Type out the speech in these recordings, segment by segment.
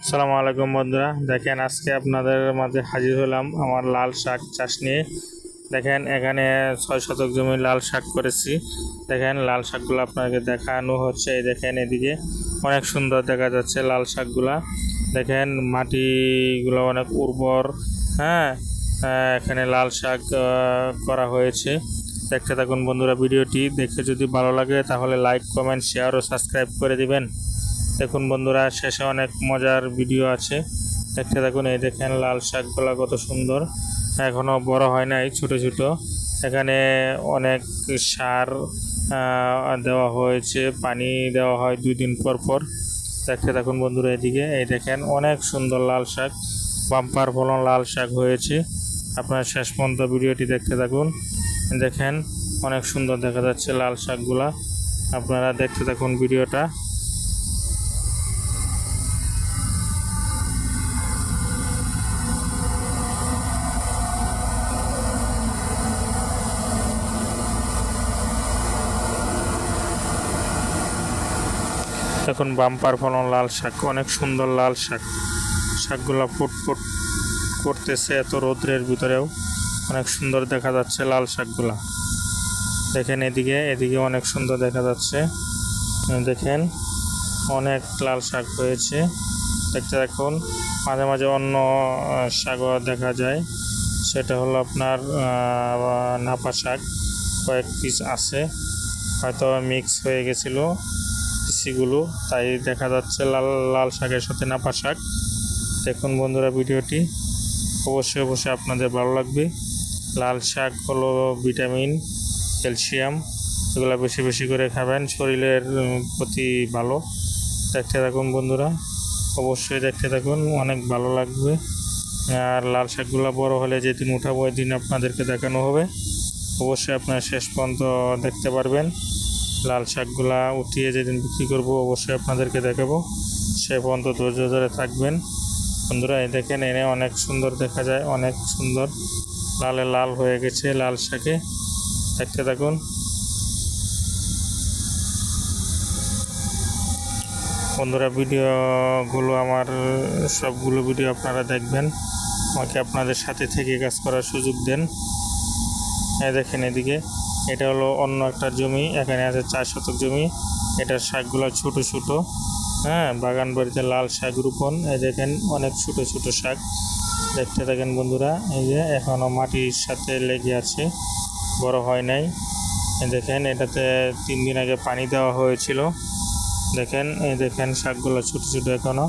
আসসালামু আলাইকুম বন্ধুরা, দেখেন আজকে আপনাদের মাঝে হাজির হলাম আমার লাল শাক চাষ নিয়ে। দেখেন এখানে 6 শতক জমি লাল শাক করেছি। দেখেন লাল শাকগুলো আপনাকে দেখানো হচ্ছে। এই দেখেন এদিকে অনেক সুন্দর দেখা যাচ্ছে লাল শাকগুলা। দেখেন মাটিগুলো অনেক উর্বর। হ্যাঁ, এখানে লাল শাক করা হয়েছে। দেখতে থাকুন বন্ধুরা, ভিডিওটি দেখে যদি ভালো লাগে তাহলে লাইক, কমেন্ট, শেয়ার ও সাবস্ক্রাইব করে দিবেন। দেখুন বন্ধুরা, শেষে অনেক মজার ভিডিও আছে, দেখতে থাকুন। এই দেখেন লাল শাকগুলা কত সুন্দর, এখনও বড় হয় নাই, ছোট ছোট। এখানে অনেক সার দেওয়া হয়েছে, পানি দেওয়া হয় 2 দিন পর পর। দেখতে থাকুন বন্ধুরা এদিকে। এই দেখেন অনেক সুন্দর লাল শাক, বাম্পার ফলন লাল শাক হয়েছে। আপনারা শেষ পর্যন্ত ভিডিওটি দেখতে থাকুন। দেখেন অনেক সুন্দর দেখা যাচ্ছে লাল শাকগুলা। আপনারা দেখতে থাকুন ভিডিওটা। দেখুন বাম্পার ফলন লাল শাক, অনেক সুন্দর লাল শাক। শাকগুলা ফুটফুট করতেছে এত রৌদ্রের ভিতরেও, অনেক সুন্দর দেখা যাচ্ছে লাল শাকগুলা। দেখেন এদিকে অনেক সুন্দর দেখা যাচ্ছে। দেখেন অনেক লাল শাক হয়েছে, দেখতে দেখুন। মাঝে মাঝে অন্য শাকও দেখা যায়, সেটা হলো আপনার নাপা শাক। কয়েক পিস আছে, হয়তো মিক্স হয়ে গেছিলো পিসিগুলো, তাই দেখা যাচ্ছে লাল লাল শাকের সাথে নাপা শাক। দেখুন বন্ধুরা ভিডিওটি, অবশ্যই আপনাদের ভালো লাগবে। লাল শাক হলো ভিটামিন, ক্যালসিয়াম, এগুলো বেশি বেশি করে খাবেন, শরীরের প্রতি ভালো। দেখতে থাকুন বন্ধুরা, অবশ্যই দেখতে থাকুন, অনেক ভালো লাগবে। আর লাল শাকগুলো বড় হলে যেদিন উঠাবো ওই দিন আপনাদেরকে দেখানো হবে। অবশ্যই আপনারা শেষ পর্যন্ত দেখতে পারবেন। লাল শাকগুলা উঠিয়ে যেদিন বিক্রি করব অবশ্যই আপনাদেরকে দেখাবো, সে পর্যন্ত ধৈর্য ধরে থাকবেন বন্ধুরা। এই দেখেন এনে অনেক সুন্দর দেখা যায়, অনেক সুন্দর লালে লাল হয়ে গেছে লাল শাকে। দেখতে থাকুন বন্ধুরা, ভিডিওগুলো আমার সবগুলো ভিডিও আপনারা দেখবেন, আমাকে আপনাদের সাথে থেকে কাজ করার সুযোগ দেন। এই দেখেন এদিকে, এটা হলো অন্য একটা জমি, এখানে আছে 4 শতক জমি। এটার শাকগুলো ছোট ছোট। হ্যাঁ, বাগান বাড়িতে লাল শাক রোপণ। এই দেখেন অনেক ছোট ছোট শাক, দেখতে থাকেন বন্ধুরা। এই যে এখনও মাটির সাথে লেগে আছে, বড় হয় নাই। দেখেন এটাতে 3 দিন আগে পানি দেওয়া হয়েছিল। দেখেন এই দেখেন শাকগুলো ছোট ছোট এখনও।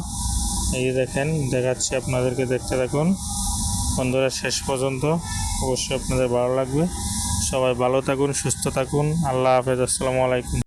এই যে দেখেন দেখাচ্ছি আপনাদেরকে, দেখতে থাকুন বন্ধুরা শেষ পর্যন্ত, অবশ্যই আপনাদের ভালো লাগবে। সবাই ভালো থাকুন, সুস্থ থাকুন। আল্লাহ হাফেজ, আসসালামু আলাইকুম।